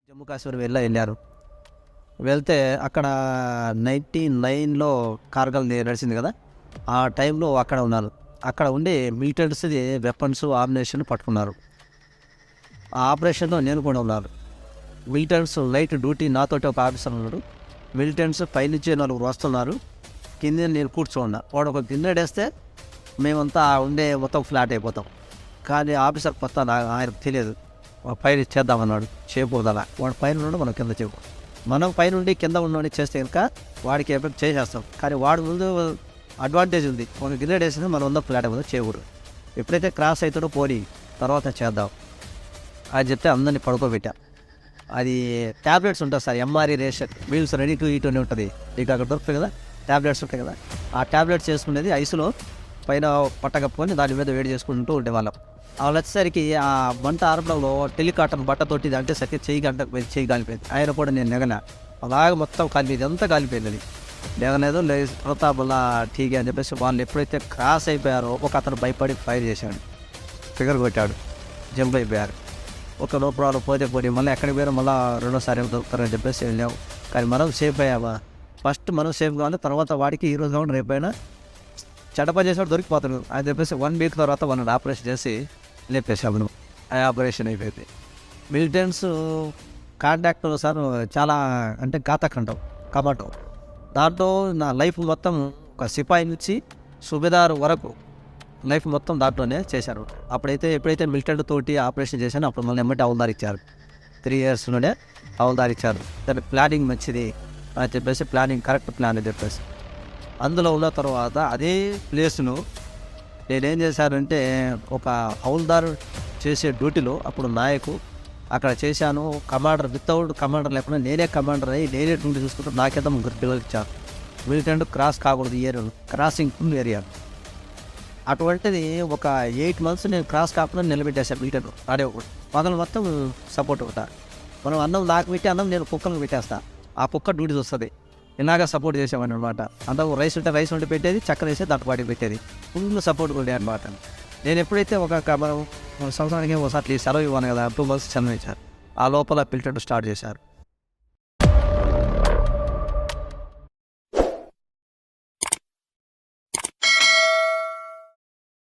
జమ్మూ కాశ్మీర్ వెళ్ళారు. వెళ్తే అక్కడ 99లో కార్గిల్ నడిచింది కదా, ఆ టైంలో అక్కడ ఉన్నారు. అక్కడ ఉండి మిలిటెంట్స్ది వెపన్స్ ఆర్మినేషన్ పట్టుకున్నారు. ఆ ఆపరేషన్లో నేను కూడా ఉన్నాను. మిలిటెంట్స్ లైట్ డ్యూటీ నాతోటి ఒక ఆఫీసర్ ఉన్నాడు. మిలిటెంట్స్ పైనుంచి 4 వస్తున్నారు, కింద నేను కూర్చోన్నా. వాడు ఒక గిన్నెడేస్తే మేమంతా ఉండే మొత్తం ఫ్లాట్ అయిపోతాం. కానీ ఆఫీసర్ కొత్త, ఆయనకు తెలియదు. పైన చేద్దామన్నాడు, చేయకూడదలా. వాడు పైన ఉన్నాడు, మనం కింద చేయకూడదు. మనం పైనుండి కింద ఉన్నోడిని చేస్తే కనుక వాడికి ఎఫెక్ట్ చేసేస్తాం. కానీ వాడి ముందు అడ్వాంటేజ్ ఉంది, ఒక గిన్నెడ్ వేసినా మనం ఉందా ఫ్లాట్ అయిపోతుంది, చేయకూడదు. ఎప్పుడైతే క్రాస్ అవుతాడో పోనీ తర్వాత చేద్దాం అది చెప్తే అందరినీ పడుకోబెట్టా. అది ట్యాబ్లెట్స్ ఉంటుంది sir, MRE ration meals ready to eat అని ఉంటుంది. మీకు అక్కడ దొరుకుతాయి కదా ట్యాబ్లెట్స్ ఉంటాయి కదా, ఆ ట్యాబ్లెట్స్ చేసుకునేది ఐస్లో పైన పట్ట కప్పుకొని దాని మీద వేడి చేసుకుంటూ ఉండేవాళ్ళం. వాళ్ళు వచ్చేసరికి ఆ మంట ఆరడంలో టెలికాటన్ బట్టతోటి అంటే సరిగ్గా చేయి కాలిపోయింది. ఆయన కూడా నేను నెగన అలాగే మొత్తం కాలిపోయింది, అంతా కాలిపోయింది. అది నెగనేదో లేదు. తర్వాత మళ్ళా ఠీకే అని చెప్పేసి వాళ్ళు ఎప్పుడైతే క్రాస్ అయిపోయారో ఒక అతను భయపడి ఫైర్ చేశాడు, ఫిగర్ కొట్టాడు, జంప్ అయిపోయారు. ఒక లోపల పోతే మళ్ళీ ఎక్కడికి పోయారో మళ్ళీ రెండోసారి ఏమో దొరుకుతారని చెప్పేసి వెళ్ళాము. కానీ మనం సేఫ్ అయ్యామా? ఫస్ట్ మనం సేఫ్ కావాలి, తర్వాత వాడికి ఈరోజు కావాలి రేపైనా చెడప చేసేవాడు దొరికిపోతాడు అని చెప్పేసి 1 వీక్ తర్వాత వాళ్ళని ఆపరేషన్ చేసి లేపేసాము. నువ్వు ఆ ఆపరేషన్ అయిపోయింది. మిలిటెంట్స్ కాంటాక్ట్ సార్ చాలా అంటే ఘాతకంటాం కమాటో. దాంట్లో నా లైఫ్ మొత్తం ఒక సిపాయి నుంచి సుబేదార్ వరకు లైఫ్ మొత్తం దాంట్లోనే చేశారు. ఎప్పుడైతే మిలిటెంట్ తోటి ఆపరేషన్ చేశానో అప్పుడు మళ్ళీ ఎమ్మటి హవల్దార్ ఇచ్చారు. 3 ఇయర్స్లోనే హవల్దార్ ఇచ్చారు. దాని ప్లానింగ్ మంచిది అని చెప్పేసి, ప్లానింగ్ కరెక్ట్ ప్లాన్ అని చెప్పేసి అందులో ఉన్న తర్వాత అదే ప్లేస్ను నేనేం చేశానంటే ఒక హౌల్దార్ చేసే డ్యూటీలో అప్పుడు నాయకు అక్కడ చేశాను. కమాండర్ వితౌట్ కమాండర్ లేకుండా నేనే కమాండర్ అయ్యి నేనే డ్యూటీ చూసుకుంటూ నాకేదో 3 పిల్లలు ఇచ్చారు. మిలిటెంట్ క్రాస్ కాకూడదు ఏరియాను, క్రాసింగ్ ఫుల్ ఏరియా. అటువంటిది ఒక 8 months నేను క్రాస్ కాకుండా నిలబెట్టేశాను. మిలిటెంట్ అదే పగలు మొత్తం సపోర్ట్ అవుతా. మనం అన్నం నాకు పెట్టి అన్నం నేను కుక్కలకు పెట్టేస్తా, ఆ కుక్క డ్యూటీ వస్తుంది. ఇలాగ సపోర్ట్ చేసేవాడిని అనమాట. అందరూ రైస్ ఉంటే రైస్ ఉండి పెట్టేది, చక్కెర వేస్తే దాంట్లో పాటికి పెట్టేది. ఫుల్ సపోర్ట్ ఉండే అనమాట. నేను ఎప్పుడైతే ఒక సంవత్సరానికి ఒకసారి సెలవు ఇవ్వను కదా, 2 months సెలవు ఇచ్చారు. ఆ లోపల మిలిటెంట్ స్టార్ట్ చేశారు.